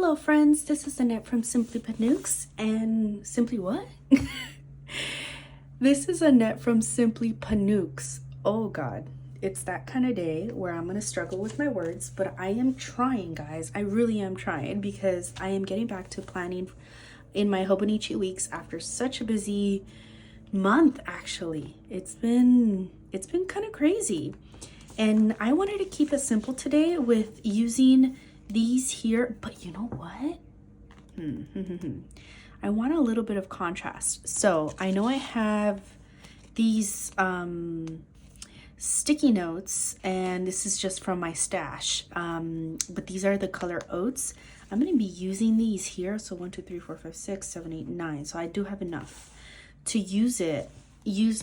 Hello friends, this is Annette from Simply Panux and Simply what? This is Annette from Simply Panux. Oh god, it's that kind of day where I'm gonna struggle with my words, but I am trying, guys. I really am trying because I am getting back to planning in my Hobonichi Weeks after such a busy month. Actually, it's been kind of crazy, and I wanted to keep it simple today with using these here, but you know what? I want a little bit of contrast. So I know I have these sticky notes, and this is just from my stash, but these are the color oats. I'm going to be using these here. So 1 2 3 4 5 6 7 8 9. So I do have enough to use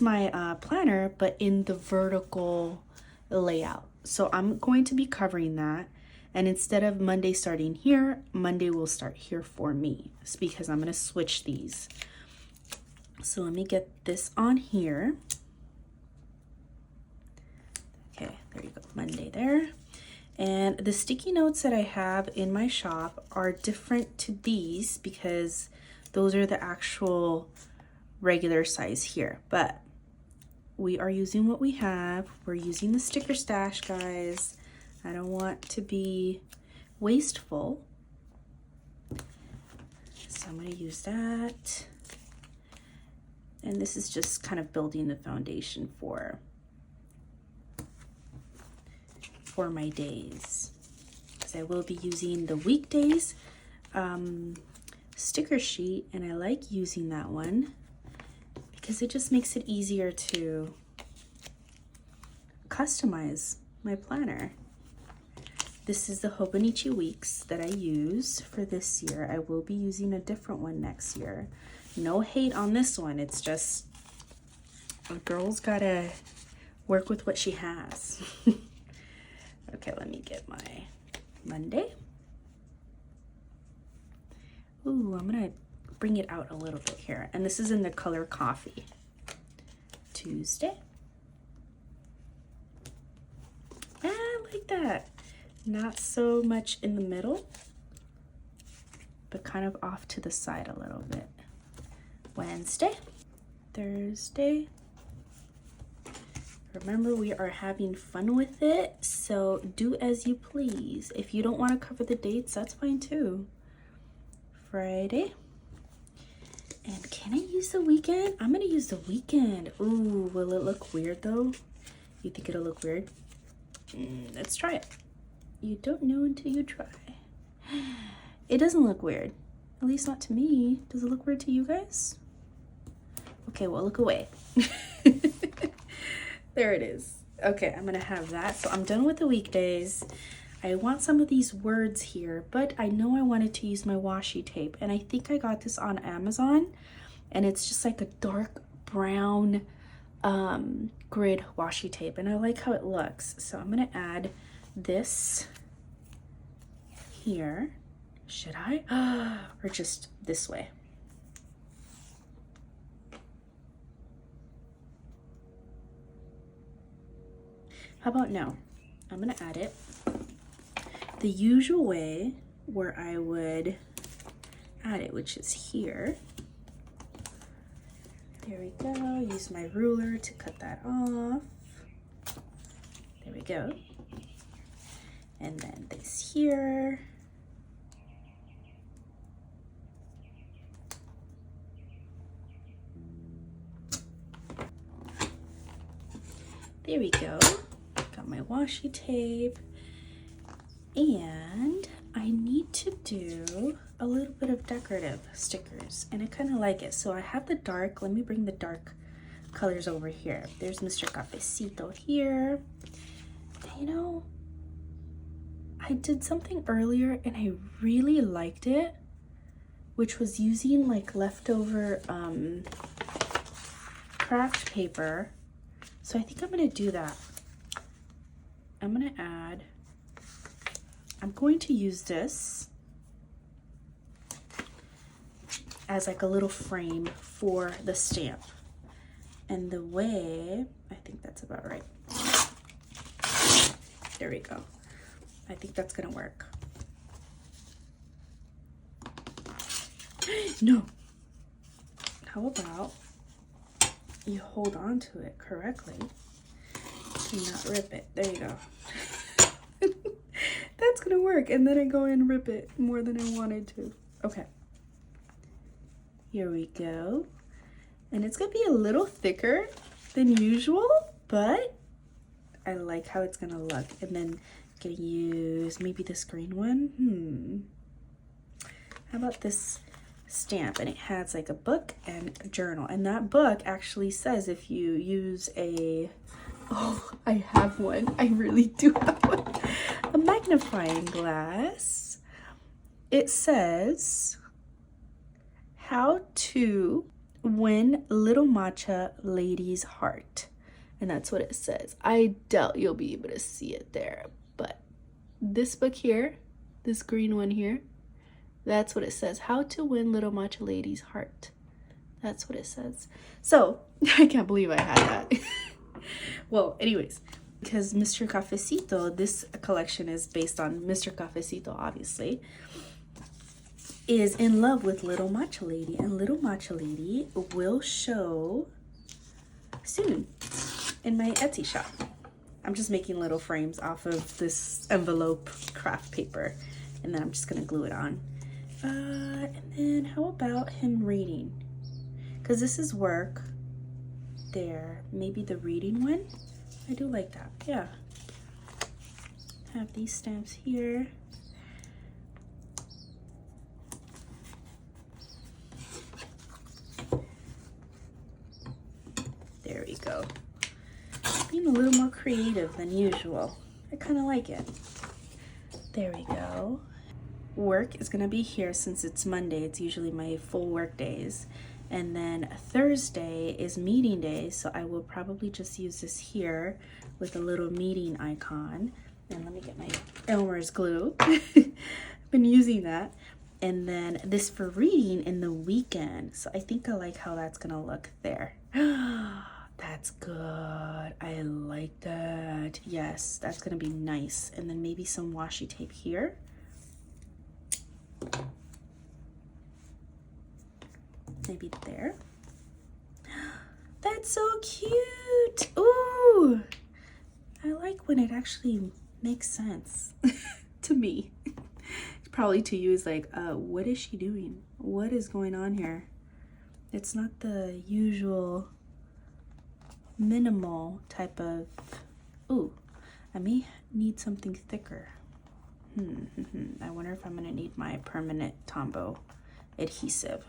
my planner, but in the vertical layout. So I'm going to be covering that. And instead of Monday starting here, Monday will start here for me. It's because I'm going to switch these. So let me get this on here. Okay, there you go. Monday there. And the sticky notes that I have in my shop are different to these because those are the actual regular size here. But we are using what we have. We're using the sticker stash, guys. I don't want to be wasteful, so I'm going to use that. And this is just kind of building the foundation for my days, because I will be using the weekdays sticker sheet, and I like using that one because it just makes it easier to customize my planner. This is the Hobonichi Weeks that I use for this year. I will be using a different one next year. No hate on this one. It's just a girl's gotta work with what she has. Okay, let me get my Monday. Ooh, I'm gonna bring it out a little bit here. And this is in the color coffee. Tuesday. I like that. Not so much in the middle, but kind of off to the side a little bit. Wednesday, Thursday. Remember, we are having fun with it, so do as you please. If you don't want to cover the dates, that's fine too. Friday. And can I use the weekend? I'm gonna use the weekend. Ooh, will it look weird though? You think it'll look weird? Let's try it. You don't know until you try. It doesn't look weird. At least not to me. Does it look weird to you guys? Okay, well, look away. There it is. Okay, I'm gonna have that. So I'm done with the weekdays. I want some of these words here, but I know I wanted to use my washi tape, and I think I got this on Amazon, and it's just like a dark brown grid washi tape, and I like how it looks. So I'm gonna add this here. Should I? Or just this way? How about no? I'm gonna add it the usual way where I would add it, which is here. There we go. Use my ruler to cut that off. There we go. And then this here. There we go. Got my washi tape. And I need to do a little bit of decorative stickers, and I kind of like it. So I have the dark. Let me bring the dark colors over here. There's Mr. Cafecito here. You know, I did something earlier and I really liked it, which was using like leftover craft paper. So I think I'm gonna do that. I'm going to use this as like a little frame for the stamp. And the way, I think that's about right. There we go. I think that's gonna work. No. How about you hold on to it correctly and not rip it? There you go. That's gonna work. And then I go and rip it more than I wanted to. Okay. Here we go. And it's gonna be a little thicker than usual, but I like how it's gonna look. And then I'm gonna use maybe this green one. How about this stamp? And it has like a book and a journal. And that book actually says if you use a, oh, I have one. I really do have one. A magnifying glass. It says how to win little matcha lady's heart. And that's what it says. I doubt you'll be able to see it there, but this book here, this green one here, that's what it says. How to win little matcha lady's heart. That's what it says. So I can't believe I had that. Well, anyways, because Mr. Cafecito, this collection is based on Mr. Cafecito, obviously, is in love with Little Matcha Lady, and Little Matcha Lady will show soon in my Etsy shop. I'm just making little frames off of this envelope craft paper, and then I'm just gonna glue it on. And then how about him reading? Because this is work there. Maybe the reading one? I do like that, yeah. Have these stamps here. There we go. Being a little more creative than usual. I kind of like it. There we go. Work is gonna be here since it's Monday. It's usually my full work days. And then Thursday is meeting day, so I will probably just use this here with a little meeting icon. And let me get my Elmer's glue. I've been using that. And then this for reading in the weekend. So I think I like how that's gonna look there. That's good. I like that. Yes, that's gonna be nice. And then maybe some washi tape here. Maybe there. That's so cute. Ooh, I like when it actually makes sense to me. Probably to you is like, what is she doing? What is going on here? It's not the usual minimal type of, ooh, I may need something thicker. I wonder if I'm gonna need my permanent Tombow adhesive.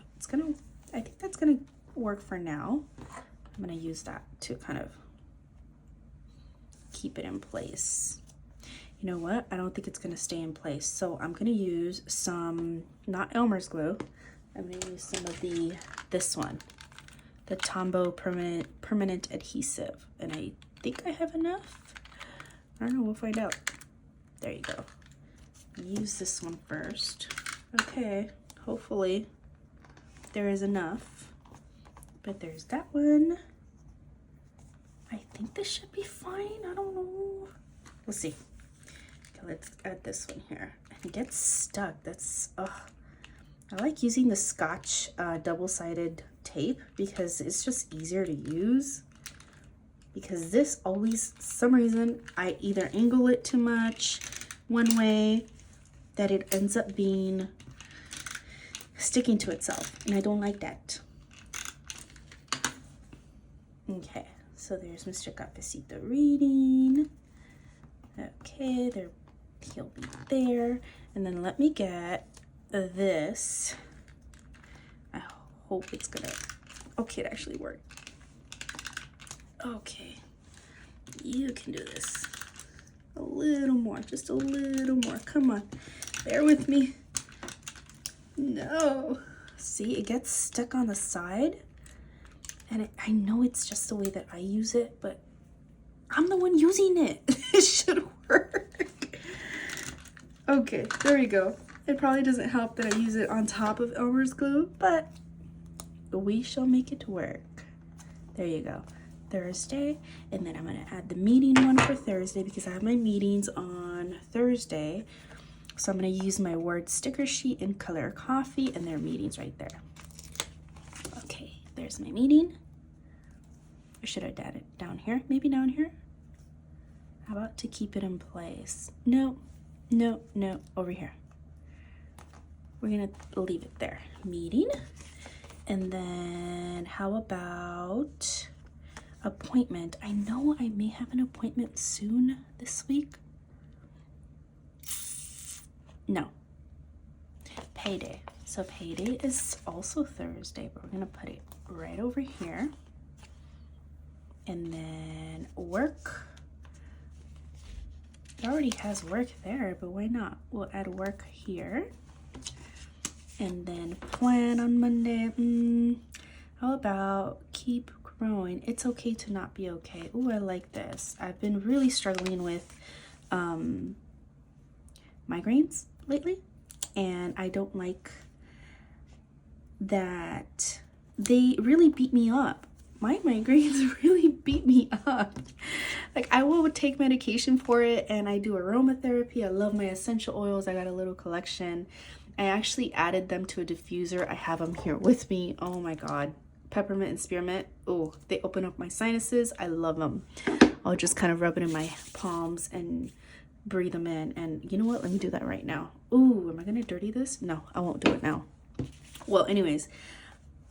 I think that's gonna work for now. I'm gonna use that to kind of keep it in place. You know what? I don't think it's gonna stay in place. So I'm gonna use some, not Elmer's glue. I'm gonna use some of this one, the Tombow permanent adhesive. And I think I have enough. I don't know, we'll find out. There you go. Use this one first. Okay, hopefully there is enough. But there's that one. I think this should be fine. I don't know. We'll see. Okay, let's add this one here. It gets stuck. That's, I like using the Scotch double-sided tape because it's just easier to use. Because this always, for some reason, I either angle it too much one way that it ends up being sticking to itself, and I don't like that. Okay, so there's Mr. Cafecito reading. Okay, there, he'll be there. And then let me get this. I hope it's gonna, okay, it actually worked. Okay, you can do this. A little more, just a little more. Come on, bear with me. No. See, it gets stuck on the side. And I know it's just the way that I use it, but I'm the one using it. It should work. Okay, there we go. It probably doesn't help that I use it on top of Elmer's glue, but we shall make it work. There you go. Thursday, and then I'm gonna add the meeting one for Thursday because I have my meetings on Thursday So I'm going to use my word sticker sheet in color coffee, and their meeting's right there. Okay, there's my meeting. Or should I add it down here? Maybe down here? How about to keep it in place? No, no, no, over here. We're going to leave it there. Meeting. And then how about appointment? I know I may have an appointment soon this week. No. Payday. So payday is also Thursday, but we're going to put it right over here. And then work. It already has work there, but why not? We'll add work here. And then plan on Monday. How about keep growing? It's okay to not be okay. Ooh, I like this. I've been really struggling with migraines lately, and I don't like that they really beat me up. My migraines really beat me up. Like, I will take medication for it, and I do aromatherapy. I love my essential oils. I got a little collection. I actually added them to a diffuser. I have them here with me. Oh my God. Peppermint and spearmint. Oh, they open up my sinuses. I love them. I'll just kind of rub it in my palms and breathe them in. And you know what? Let me do that right now. Ooh, am I going to dirty this? No, I won't do it now. Well, anyways,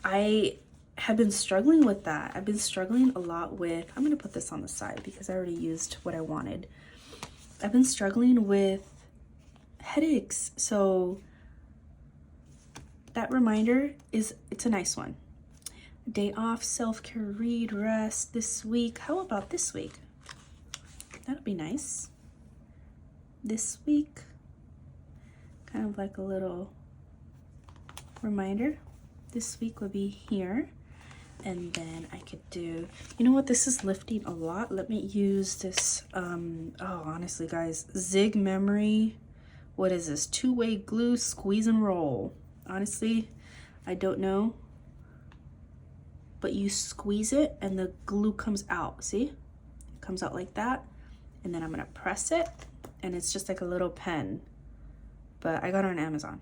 I have been struggling with that. I've been struggling a lot with, I'm going to put this on the side because I already used what I wanted. I've been struggling with headaches. So that reminder it's a nice one. Day off, self-care, read, rest this week. How about this week? That'd be nice. This week, kind of like a little reminder. This week would be here. And then I could do, you know what, this is lifting a lot. Let me use this, oh, honestly, guys, Zig Memory. What is this? Two-way glue, squeeze and roll. Honestly, I don't know. But you squeeze it and the glue comes out. See? It comes out like that. And then I'm going to press it. And it's just like a little pen. But I got it on Amazon.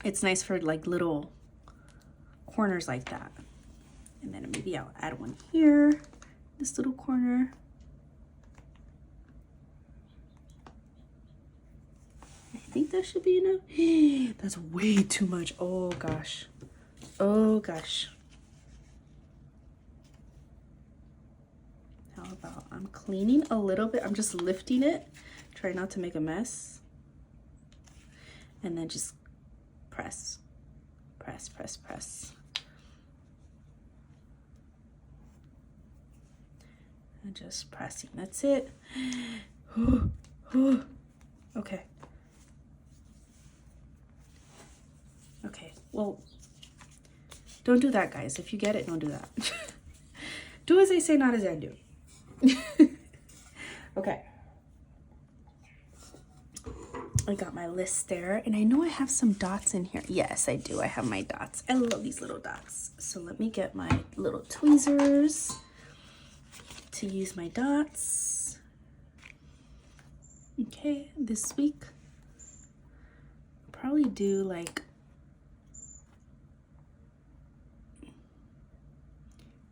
It's nice for like little corners like that. And then maybe I'll add one here. This little corner. I think that should be enough. That's way too much. Oh gosh. Oh gosh. How about I'm cleaning a little bit. I'm just lifting it. Try not to make a mess. And then just press. Press, press, press. And just pressing. That's it. Okay. Okay, well, don't do that, guys. If you get it, don't do that. Do as I say, not as I do. Okay. I got my list there, and I know I have some dots in here. Yes, I do. I have my dots. I love these little dots. So let me get my little tweezers to use my dots. Okay, this week, I'll probably do like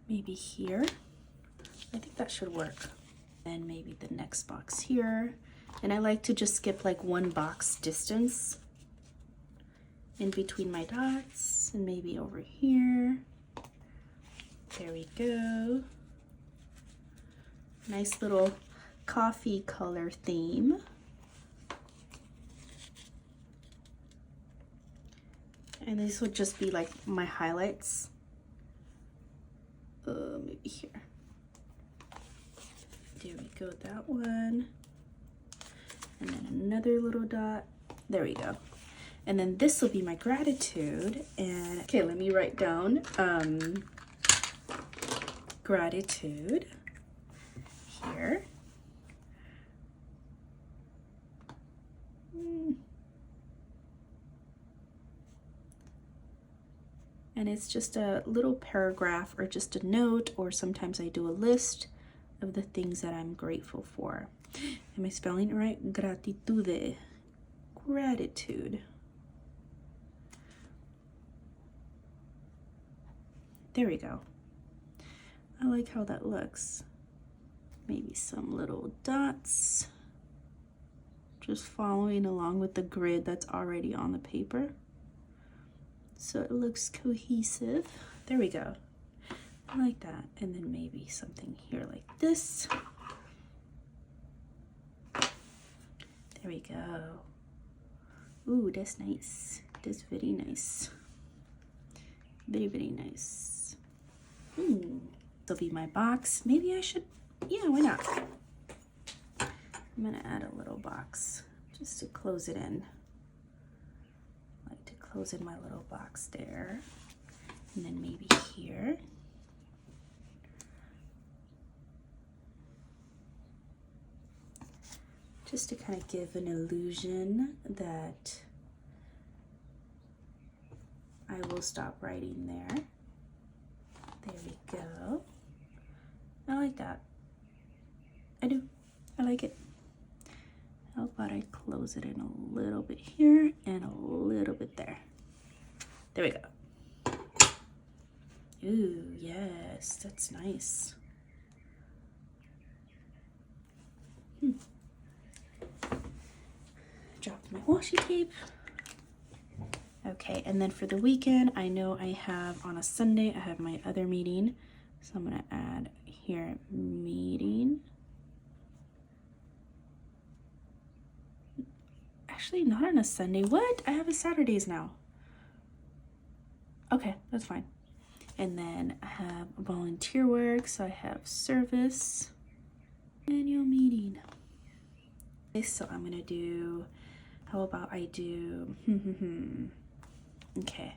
maybe here. I think that should work. Then maybe the next box here. And I like to just skip like one box distance in between my dots, and maybe over here. There we go. Nice little coffee color theme. And these would just be like my highlights. Maybe here. There we go, that one. And then another little dot. There we go. And then this will be my gratitude. And okay, let me write down gratitude here. And it's just a little paragraph or just a note, or sometimes I do a list of the things that I'm grateful for. Am I spelling it right? Gratitude. gratitude. There we go. I like how that looks. Maybe some little dots. Just following along with the grid that's already on the paper. So it looks cohesive. There we go. I like that. And then maybe something here like this. There we go. Ooh, that's nice. That's very nice. Very, very nice. This'll be my box. Maybe I should, yeah, why not? I'm gonna add a little box just to close it in. I like to close in my little box there. And then maybe here. Just to kind of give an illusion that I will stop writing there. There we go. I like that. I do. I like it. How about I close it in a little bit here and a little bit there. There we go. Ooh, yes, that's nice. Dropped my washi tape. Okay, and then for the weekend, I know I have on a Sunday, I have my other meeting. So I'm gonna add here, meeting. Actually, not on a Sunday. What? I have a Saturdays now. Okay, that's fine. And then I have volunteer work, so I have service, annual meeting. Okay, so I'm gonna do, how about I do, okay,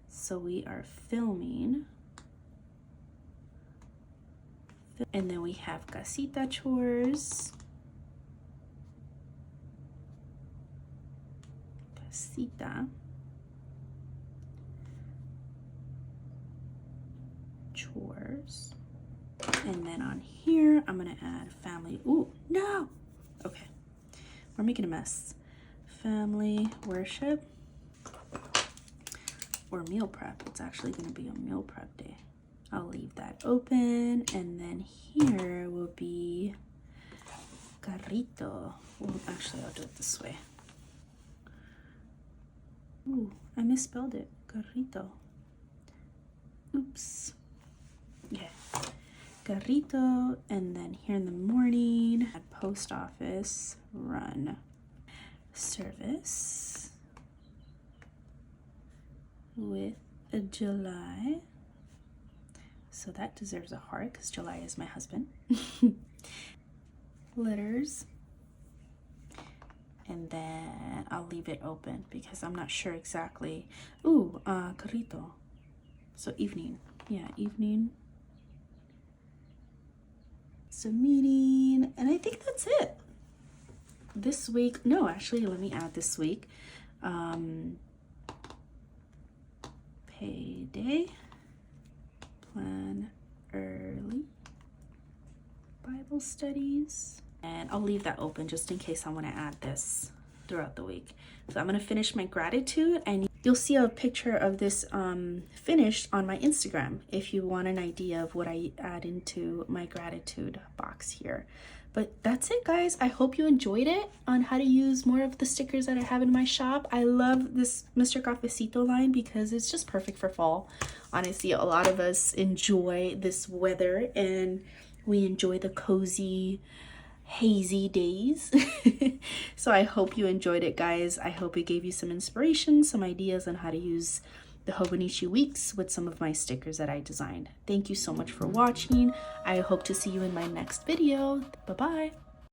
so we are filming. And then we have casita chores. Casita. Chores. And then on here, I'm gonna add family. Ooh, no! Okay, we're making a mess. Family worship. Or meal prep. It's actually gonna be a meal prep day. I'll leave that open, and then here will be carrito. Well, actually, I'll do it this way. Ooh, I misspelled it. Carrito. Oops. Okay. Carrito, and then here in the morning, at post office, run. Service with a July. So that deserves a heart because July is my husband. Letters. And then I'll leave it open because I'm not sure exactly. Ooh, carrito. So evening. Yeah, evening. So meeting. And I think that's it. This week. No, actually, let me add this week. Payday. Plan early. Bible studies. And I'll leave that open just in case I want to add this throughout the week. So I'm going to finish my gratitude, and you'll see a picture of this finished on my Instagram if you want an idea of what I add into my gratitude box here. But that's it, guys. I hope you enjoyed it on how to use more of the stickers that I have in my shop. I love this Mr. Cafecito line because it's just perfect for fall. Honestly, a lot of us enjoy this weather and we enjoy the cozy, hazy days. So I hope you enjoyed it, guys. I hope it gave you some inspiration, some ideas on how to use the Hobonichi Weeks with some of my stickers that I designed. Thank you so much for watching. I hope to see you in my next video. Bye-bye.